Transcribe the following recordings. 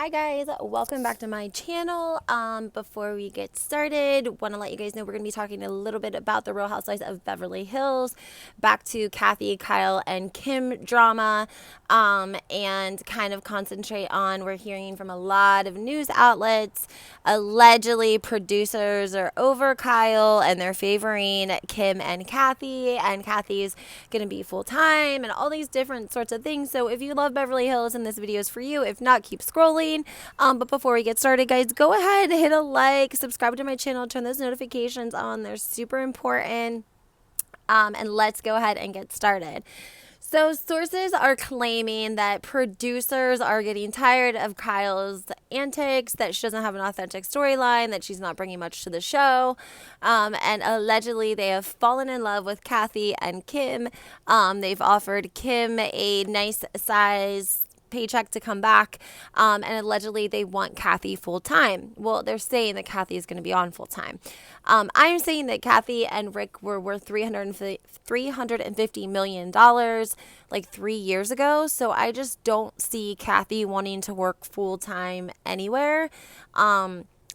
Hi guys, welcome back to my channel. Before we get started, want to let you guys know we're going to be talking a little bit about the Real Housewives of Beverly Hills, back to Kathy, Kyle, and Kim drama, and kind of concentrate on, we're hearing from a lot of news outlets, allegedly producers are over Kyle and they're favoring Kim and Kathy's going to be full-time and all these different sorts of things. So if you love Beverly Hills and this video is for you, if not, keep scrolling. But before we get started, guys, go ahead, hit a like, subscribe to my channel, turn those notifications on. They're super important. And let's go ahead and get started. So sources are claiming that producers are getting tired of Kyle's antics, that she doesn't have an authentic storyline, that she's not bringing much to the show. And allegedly they have fallen in love with Kathy and Kim. They've offered Kim a nice size paycheck to come back, and allegedly they want Kathy full-time. Well, they're saying that Kathy is going to be on full-time. I'm saying that Kathy and Rick were worth $350 million like 3 years ago, so I just don't see Kathy wanting to work full-time anywhere.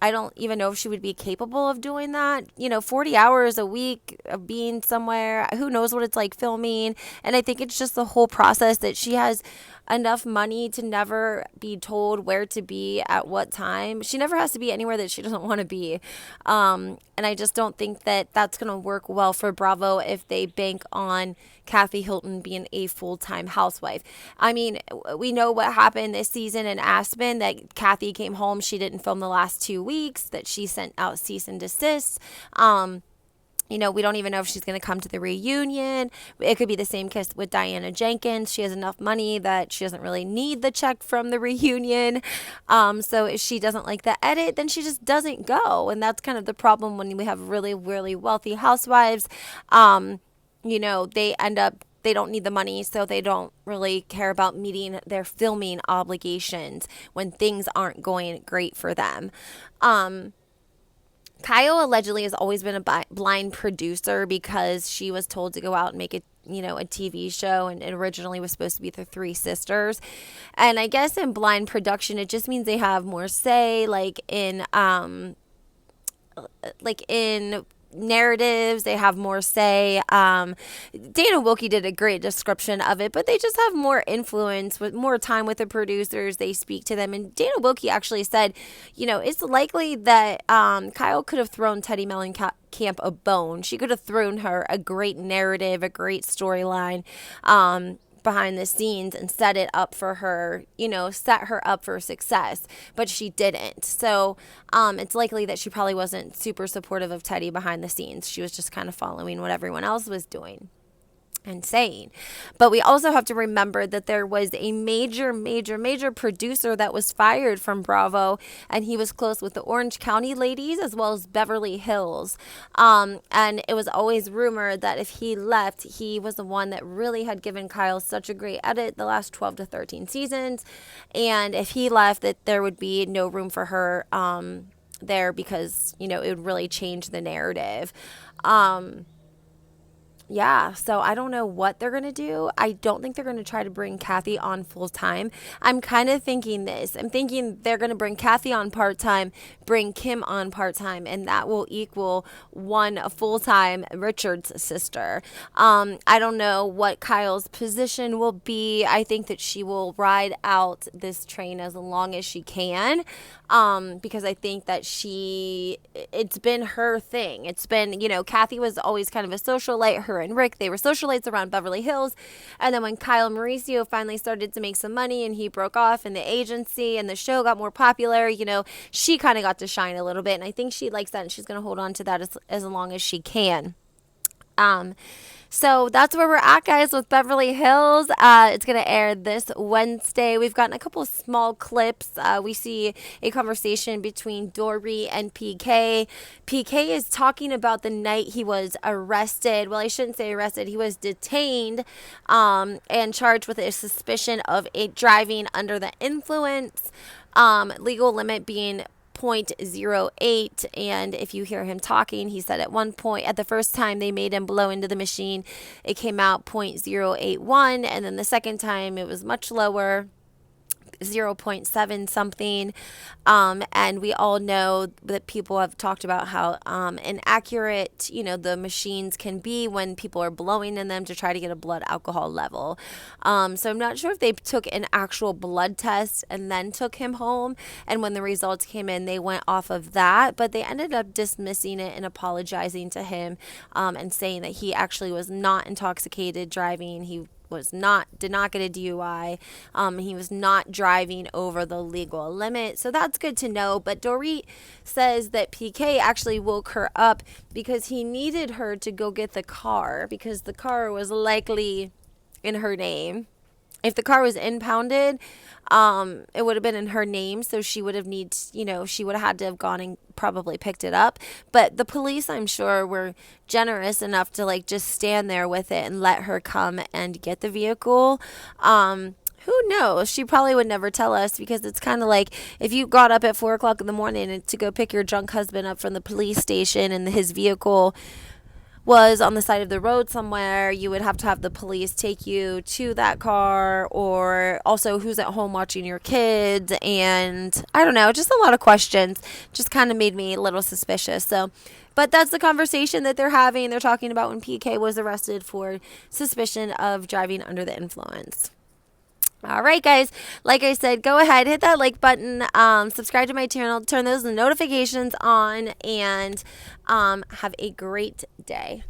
I don't even know if she would be capable of doing that. 40 hours a week of being somewhere. Who knows what it's like filming. And I think it's just the whole process that she has enough money to never be told where to be at what time. She never has to be anywhere that she doesn't want to be. And I just don't think that that's going to work well for Bravo if they bank on Kathy Hilton being a full-time housewife. I mean, we know what happened this season in Aspen, that Kathy came home. She didn't film the last 2 weeks, that she sent out cease and desist. We don't even know if she's going to come to the reunion. It could be the same case with Diana Jenkins. She has enough money that she doesn't really need the check from the reunion. So if she doesn't like the edit, then she just doesn't go. And that's kind of the problem when we have really, really wealthy housewives. They don't need the money, so they don't really care about meeting their filming obligations when things aren't going great for them. Kyle allegedly has always been a blind producer because she was told to go out and make a TV show, and it originally was supposed to be the three sisters. And I guess in blind production, it just means they have more say, like in narratives, they have more say. Dana Wilkie did a great description of it, but they just have more influence, with more time with the producers. They speak to them, and Dana Wilkie actually said, it's likely that Kyle could have thrown Teddi Mellencamp a bone. She could have thrown her a great narrative, a great storyline behind the scenes, and set it up for her, set her up for success, but she didn't. So it's likely that she probably wasn't super supportive of Teddi behind the scenes. She was just kind of following what everyone else was doing and saying. But we also have to remember that there was a major producer that was fired from Bravo, and he was close with the Orange County ladies as well as Beverly Hills. And it was always rumored that if he left, he was the one that really had given Kyle such a great edit the last 12 to 13 seasons. And if he left, that there would be no room for her there, because, it would really change the narrative. Yeah, so I don't know what they're going to do. I don't think they're going to try to bring Kathy on full-time. I'm kind of thinking this. I'm thinking they're going to bring Kathy on part-time, bring Kim on part-time, and that will equal one full-time Richard's sister. I don't know what Kyle's position will be. I think that she will ride out this train as long as she can, because I think that it's been her thing. It's been, Kathy was always kind of a socialite. Her and Rick, they were socialites around Beverly Hills. And then when Kyle Mauricio finally started to make some money and he broke off in the agency and the show got more popular, she kind of got to shine a little bit. And I think she likes that, and she's going to hold on to that as long as she can. So that's where we're at, guys, with Beverly Hills. It's going to air this Wednesday. We've gotten a couple of small clips. We see a conversation between Dory and PK. PK is talking about the night he was arrested. Well, I shouldn't say arrested. He was detained and charged with a suspicion of driving under the influence, legal limit being 0.08. And if you hear him talking, he said at one point, at the first time they made him blow into the machine, it came out 0.081, and then the second time it was much lower. 0.7 something. And we all know that people have talked about how inaccurate, the machines can be when people are blowing in them to try to get a blood alcohol level. So I'm not sure if they took an actual blood test and then took him home. And when the results came in, they went off of that. But they ended up dismissing it and apologizing to him and saying that he actually was not intoxicated driving. He did not get a DUI. He was not driving over the legal limit. So that's good to know. But Dorit says that PK actually woke her up because he needed her to go get the car because the car was likely in her name. If the car was impounded, it would have been in her name, so she would have she would have had to have gone and probably picked it up. But the police, I'm sure, were generous enough to just stand there with it and let her come and get the vehicle. Who knows? She probably would never tell us because it's kind of like if you got up at 4 o'clock in the morning to go pick your drunk husband up from the police station and his vehicle was on the side of the road somewhere, you would have to have the police take you to that car, or also who's at home watching your kids, and I don't know, just a lot of questions. Just kind of made me a little suspicious. So, but that's the conversation that they're having. They're talking about when PK was arrested for suspicion of driving under the influence. All right, guys, like I said, go ahead, hit that like button, subscribe to my channel, turn those notifications on, and have a great day.